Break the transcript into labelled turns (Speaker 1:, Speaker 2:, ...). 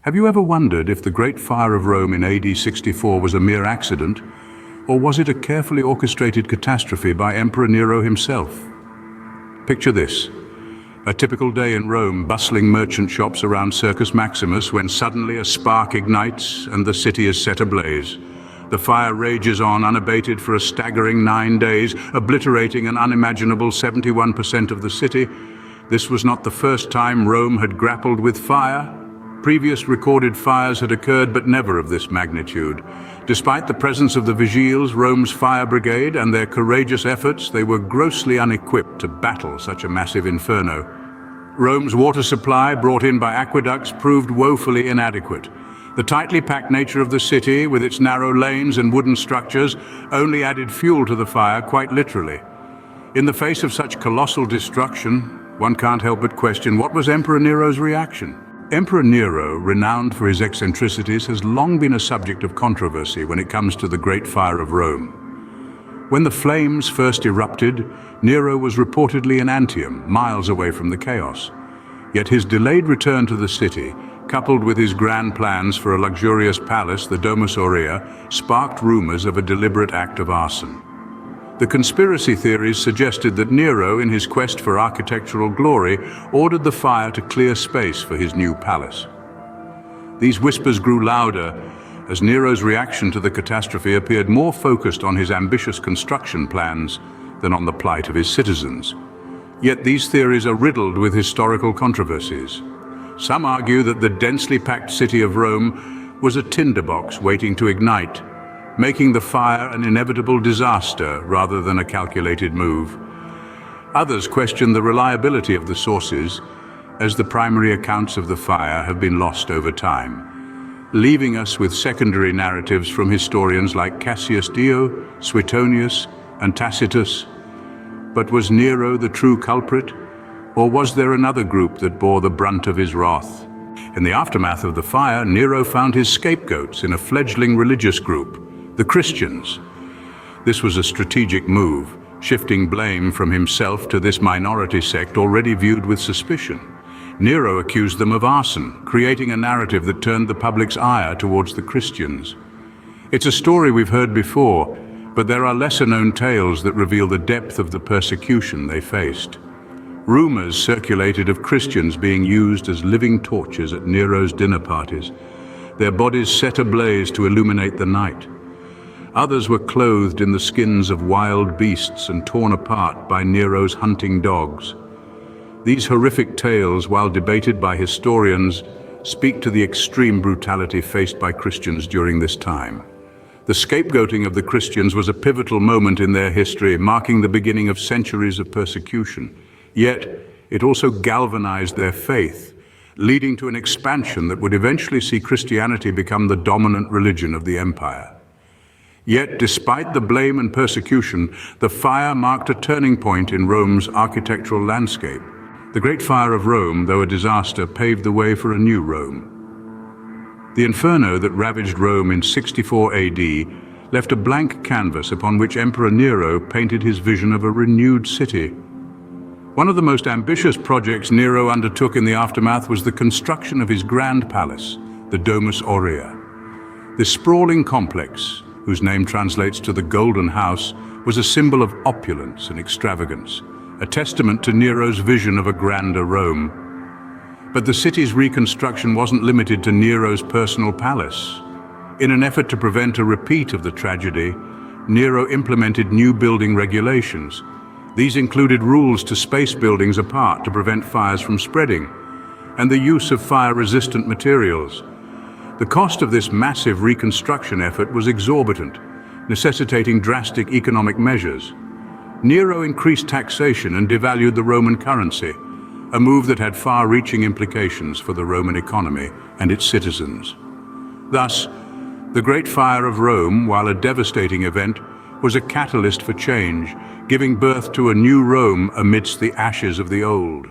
Speaker 1: Have you ever wondered if the Great Fire of Rome in AD 64 was a mere accident, or was it a carefully orchestrated catastrophe by Emperor Nero himself? Picture this: a typical day in Rome, bustling merchant shops around Circus Maximus, when suddenly a spark ignites and the city is set ablaze. The fire rages on unabated for a staggering 9 days, obliterating an unimaginable 71% of the city. This was not the first time Rome had grappled with fire. Previous recorded fires had occurred, but never of this magnitude. Despite the presence of the vigiles, Rome's fire brigade, and their courageous efforts, they were grossly unequipped to battle such a massive inferno. Rome's water supply, brought in by aqueducts, proved woefully inadequate. The tightly packed nature of the city, with its narrow lanes and wooden structures, only added fuel to the fire, quite literally. In the face of such colossal destruction, one can't help but question, what was Emperor Nero's reaction? Emperor Nero, renowned for his eccentricities, has long been a subject of controversy when it comes to the Great Fire of Rome. When the flames first erupted, Nero was reportedly in Antium, miles away from the chaos. Yet his delayed return to the city, coupled with his grand plans for a luxurious palace, the Domus Aurea, sparked rumors of a deliberate act of arson. The conspiracy theories suggested that Nero, in his quest for architectural glory, ordered the fire to clear space for his new palace. These whispers grew louder as Nero's reaction to the catastrophe appeared more focused on his ambitious construction plans than on the plight of his citizens. Yet these theories are riddled with historical controversies. Some argue that the densely packed city of Rome was a tinderbox waiting to ignite, making the fire an inevitable disaster rather than a calculated move. Others question the reliability of the sources, as the primary accounts of the fire have been lost over time, leaving us with secondary narratives from historians like Cassius Dio, Suetonius, and Tacitus. But was Nero the true culprit, or was there another group that bore the brunt of his wrath? In the aftermath of the fire, Nero found his scapegoats in a fledgling religious group, the Christians. This was a strategic move, shifting blame from himself to this minority sect already viewed with suspicion. Nero accused them of arson, creating a narrative that turned the public's ire towards the Christians. It's a story we've heard before, but there are lesser-known tales that reveal the depth of the persecution they faced. Rumors circulated of Christians being used as living torches at Nero's dinner parties, their bodies set ablaze to illuminate the night. Others were clothed in the skins of wild beasts and torn apart by Nero's hunting dogs. These horrific tales, while debated by historians, speak to the extreme brutality faced by Christians during this time. The scapegoating of the Christians was a pivotal moment in their history, marking the beginning of centuries of persecution. Yet, it also galvanized their faith, leading to an expansion that would eventually see Christianity become the dominant religion of the empire. Yet, despite the blame and persecution, the fire marked a turning point in Rome's architectural landscape. The Great Fire of Rome, though a disaster, paved the way for a new Rome. The inferno that ravaged Rome in 64 AD left a blank canvas upon which Emperor Nero painted his vision of a renewed city. One of the most ambitious projects Nero undertook in the aftermath was the construction of his grand palace, the Domus Aurea. This sprawling complex, whose name translates to the Golden House, was a symbol of opulence and extravagance, a testament to Nero's vision of a grander Rome. But the city's reconstruction wasn't limited to Nero's personal palace. In an effort to prevent a repeat of the tragedy, Nero implemented new building regulations. These included rules to space buildings apart to prevent fires from spreading, and the use of fire-resistant materials. The cost of this massive reconstruction effort was exorbitant, necessitating drastic economic measures. Nero increased taxation and devalued the Roman currency, a move that had far-reaching implications for the Roman economy and its citizens. Thus, the Great Fire of Rome, while a devastating event, was a catalyst for change, giving birth to a new Rome amidst the ashes of the old.